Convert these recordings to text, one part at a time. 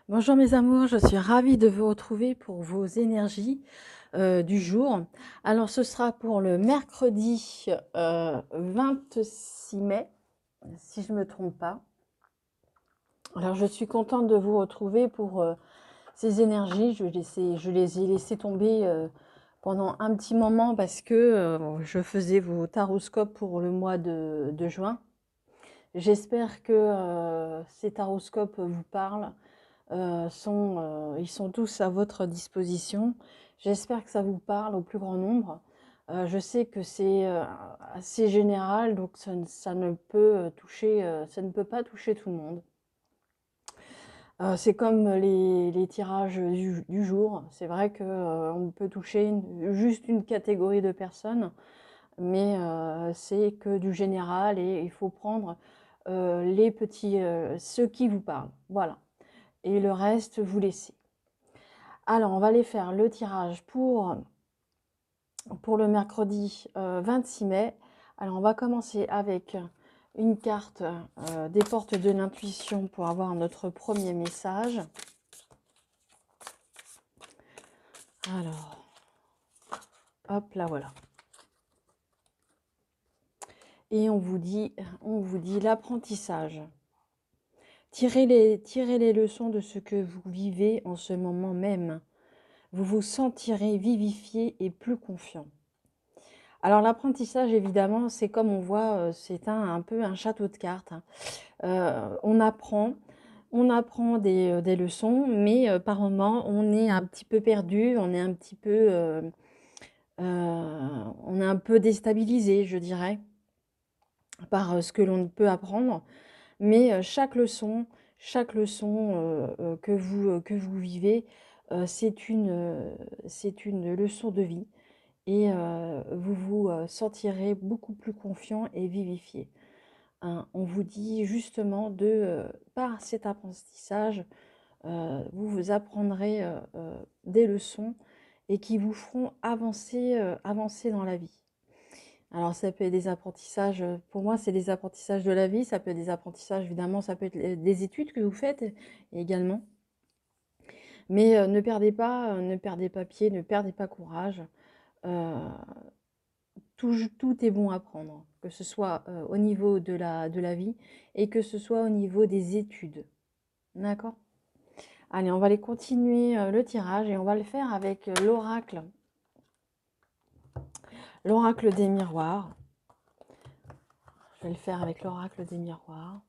Bonjour mes amours, je suis ravie de vous retrouver pour vos énergies du jour. Alors ce sera pour le mercredi 26 mai, si je ne me trompe pas. Alors je suis contente de vous retrouver pour ces énergies. Je les ai laissées tomber pendant un petit moment parce que je faisais vos taroscopes pour le mois de juin. J'espère que ces taroscopes vous parlent. Ils sont tous à votre disposition. J'espère que ça vous parle au plus grand nombre. Je sais que c'est assez général, donc ça ne peut ça ne peut pas toucher tout le monde. C'est comme les tirages du jour. C'est vrai qu'on peut toucher juste une catégorie de personnes, mais c'est que du général et il faut prendre ceux qui vous parlent. Voilà. Et le reste, vous laissez. Alors, on va aller faire le tirage pour le mercredi 26 mai. Alors, on va commencer avec une carte des portes de l'intuition pour avoir notre premier message. Alors, hop, là voilà. Et on vous dit l'apprentissage. Tirez les leçons de ce que vous vivez en ce moment même. Vous vous sentirez vivifié et plus confiant. Alors l'apprentissage, évidemment, c'est comme on voit, c'est un peu un château de cartes. On apprend des leçons, mais par moments, on est un petit peu perdu, on est un peu déstabilisé, je dirais, par ce que l'on peut apprendre. Mais chaque leçon que vous vivez, c'est une leçon de vie. Et vous vous sentirez beaucoup plus confiant et vivifié. Hein. On vous dit justement par cet apprentissage, vous apprendrez des leçons et qui vous feront avancer dans la vie. Alors ça peut être des apprentissages, pour moi c'est des apprentissages de la vie, ça peut être des apprentissages évidemment, ça peut être des études que vous faites également. Mais ne perdez pas pied, ne perdez pas courage. Euh, tout est bon à prendre, que ce soit au niveau de la vie et que ce soit au niveau des études. D'accord? Allez, on va aller continuer le tirage et on va le faire avec l'oracle. L'oracle des miroirs. Je vais le faire avec l'oracle des miroirs.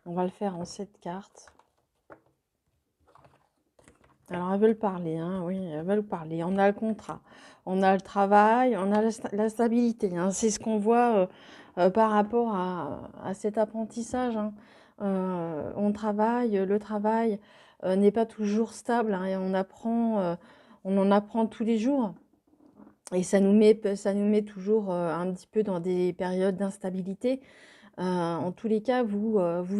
On va le faire en 7 cartes. Alors, elles veulent parler, hein, oui, elles veulent parler. On a le contrat, on a le travail, on a la stabilité. Hein. C'est ce qu'on voit par rapport à cet apprentissage. Hein. On travaille, le travail n'est pas toujours stable hein, et on en apprend tous les jours. Et ça nous met toujours un petit peu dans des périodes d'instabilité. En tous les cas, vous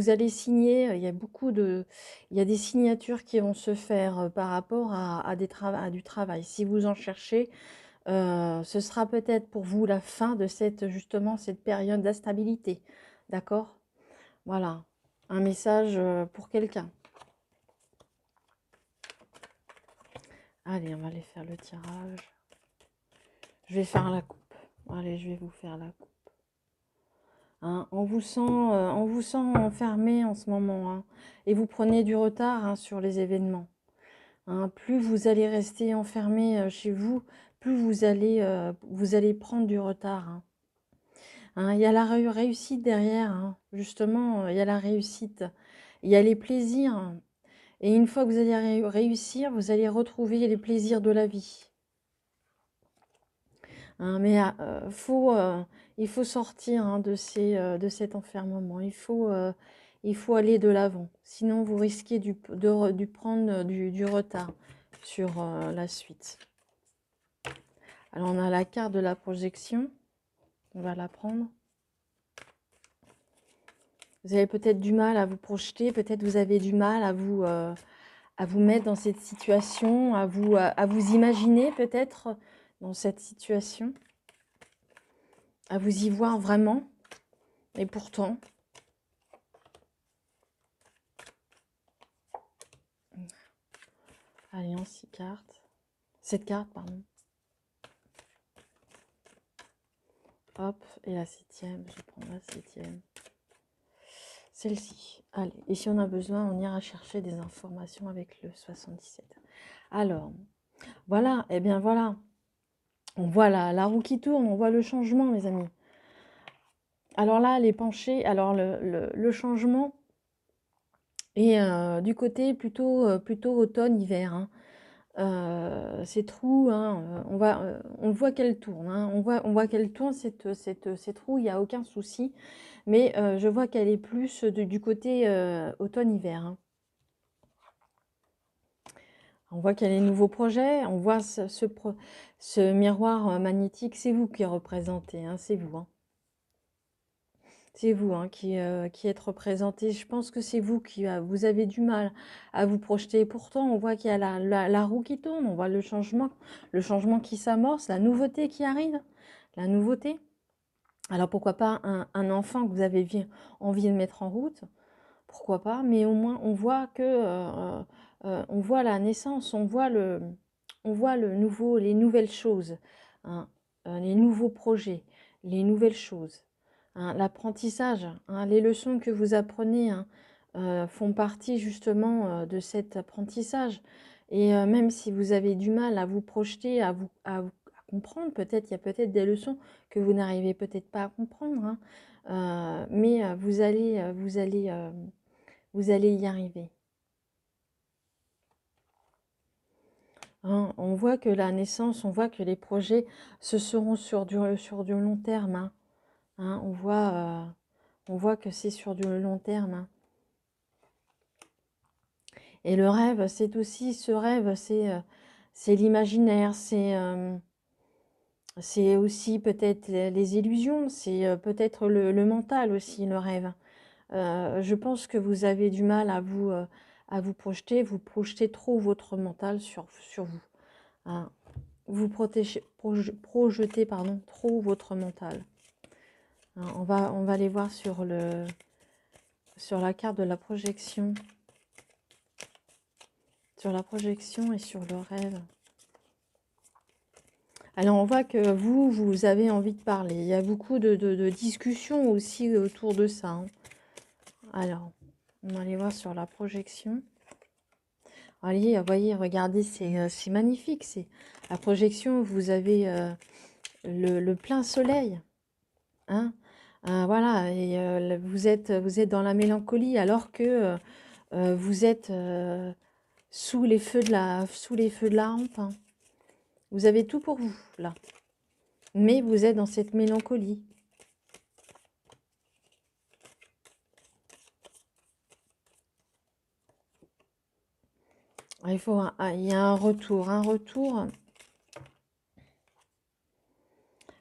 allez signer, il y a des signatures qui vont se faire par rapport à du travail. Si vous en cherchez, ce sera peut-être pour vous la fin de justement cette période d'instabilité. D'accord? Voilà, un message pour quelqu'un. Allez, on va aller faire le tirage. Je vais faire la coupe. Allez, je vais vous faire la coupe. Hein, on vous sent enfermé en ce moment. Hein, et vous prenez du retard hein, sur les événements. Hein, plus vous allez rester enfermé chez vous, plus vous allez prendre du retard. Hein. Hein, il y a la réussite derrière. Hein, justement, il y a la réussite. Il y a les plaisirs. Hein, et une fois que vous allez réussir, vous allez retrouver les plaisirs de la vie. Hein, mais il faut sortir hein, de cet enfermement. Il faut aller de l'avant. Sinon, vous risquez de prendre du retard sur la suite. Alors, on a la carte de la projection. On va la prendre. Vous avez peut-être du mal à vous projeter. Peut-être vous avez du mal à vous mettre dans cette situation, à vous imaginer peut-être dans cette situation, à vous y voir vraiment. Et pourtant, Alliance, 6 cartes. 7 cartes, pardon. Hop, et la 7e, je vais prendre la 7e. Celle-ci. Allez, et si on a besoin, on ira chercher des informations avec le 77. Alors, voilà, et bien voilà. On voit la roue qui tourne, on voit le changement, mes amis. Alors là, les penchés, alors le changement est du côté plutôt automne-hiver. Hein. Ces trous, hein, on voit qu'elle tourne. Hein, on voit qu'elle tourne, cette roue, il n'y a aucun souci. Mais je vois qu'elle est plus du côté automne-hiver. Hein. On voit qu'il y a les nouveaux projets, on voit ce miroir magnétique, c'est vous qui représentez, hein, c'est vous. Hein. C'est vous hein, qui êtes représenté. Je pense que c'est vous qui vous avez du mal à vous projeter. Pourtant, on voit qu'il y a la roue qui tourne, on voit le changement qui s'amorce, la nouveauté qui arrive, la nouveauté. Alors pourquoi pas un enfant que vous avez envie de mettre en route, pourquoi pas, mais au moins on voit que on voit la naissance, on voit le nouveau, les nouvelles choses, hein, les nouveaux projets, les nouvelles choses. Hein, l'apprentissage, hein, les leçons que vous apprenez hein, font partie justement de cet apprentissage. Et même si vous avez du mal à vous projeter, à comprendre, peut-être il y a peut-être des leçons que vous n'arrivez peut-être pas à comprendre, hein, mais vous allez y arriver. Hein, on voit que la naissance, on voit que les projets, ce seront sur du long terme. Hein. Hein, on voit que c'est sur du long terme. Hein. Et le rêve, c'est aussi, ce rêve, c'est l'imaginaire, c'est aussi peut-être les illusions, c'est peut-être le mental aussi, le rêve. Je pense que vous avez du mal à vous projetez trop votre mental sur vous. Hein. Vous projetez pardon, trop votre mental. Hein, on va aller voir sur la carte de la projection. Sur la projection et sur le rêve. Alors, on voit que vous avez envie de parler. Il y a beaucoup de discussions aussi autour de ça. Hein. Alors, on va aller voir sur la projection. Allez, voyez, regardez, c'est magnifique. C'est la projection, vous avez le plein soleil. Hein. Voilà, et vous êtes dans la mélancolie alors que vous êtes sous les feux de la rampe. Hein. Vous avez tout pour vous, là. Mais vous êtes dans cette mélancolie. Il y a un retour.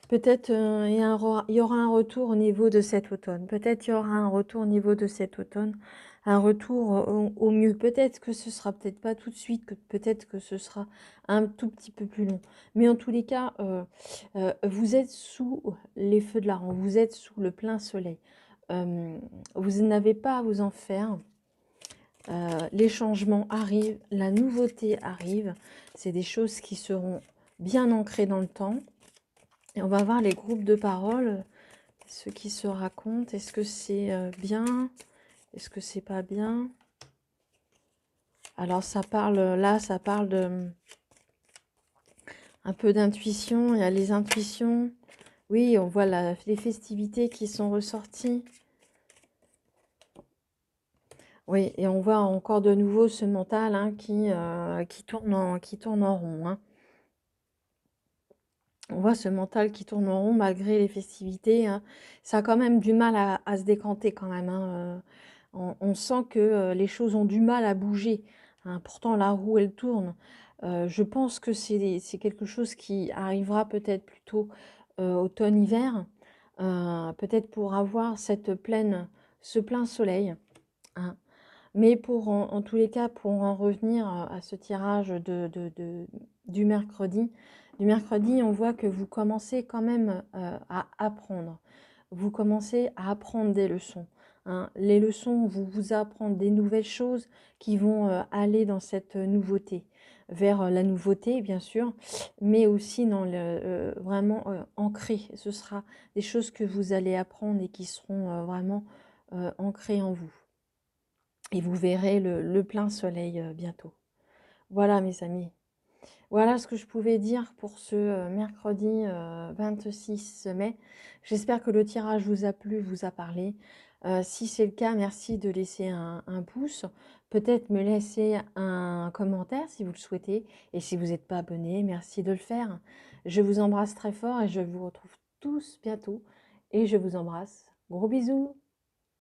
Peut-être il y aura un retour au niveau de cet automne. Peut-être il y aura un retour au niveau de cet automne. Un retour au mieux. Peut-être que ce sera peut-être pas tout de suite. Peut-être que ce sera un tout petit peu plus long. Mais en tous les cas, vous êtes sous les feux de la rampe. Vous êtes sous le plein soleil. Vous n'avez pas à vous en faire. Les changements arrivent. La nouveauté arrive. C'est des choses qui seront bien ancrées dans le temps. Et on va voir les groupes de parole, ceux qui se racontent. Est-ce que c'est bien? Est-ce que c'est pas bien? Alors ça parle, là ça parle de un peu d'intuition. Il y a les intuitions. Oui, on voit les festivités qui sont ressorties. Oui, et on voit encore de nouveau ce mental hein, qui tourne en rond. Hein. On voit ce mental qui tourne en rond malgré les festivités. Hein. Ça a quand même du mal à se décanter quand même. Hein. On sent que les choses ont du mal à bouger. Hein. Pourtant, la roue, elle tourne. Je pense que c'est quelque chose qui arrivera peut-être plutôt automne-hiver. Peut-être pour avoir ce plein soleil. Hein. Mais en tous les cas, pour en revenir à ce tirage du mercredi, on voit que vous commencez quand même à apprendre. Vous commencez à apprendre des leçons. Hein. Les leçons, vous apprendre des nouvelles choses qui vont aller dans cette nouveauté. vers la nouveauté, bien sûr, mais aussi dans vraiment ancré. Ce sera des choses que vous allez apprendre et qui seront vraiment ancrées en vous. Et vous verrez le plein soleil bientôt. Voilà, mes amis. Voilà ce que je pouvais dire pour ce mercredi 26 mai. J'espère que le tirage vous a plu, vous a parlé. Si c'est le cas, merci de laisser un pouce. Peut-être me laisser un commentaire si vous le souhaitez. Et si vous n'êtes pas abonné, merci de le faire. Je vous embrasse très fort et je vous retrouve tous bientôt. Et je vous embrasse. Gros bisous.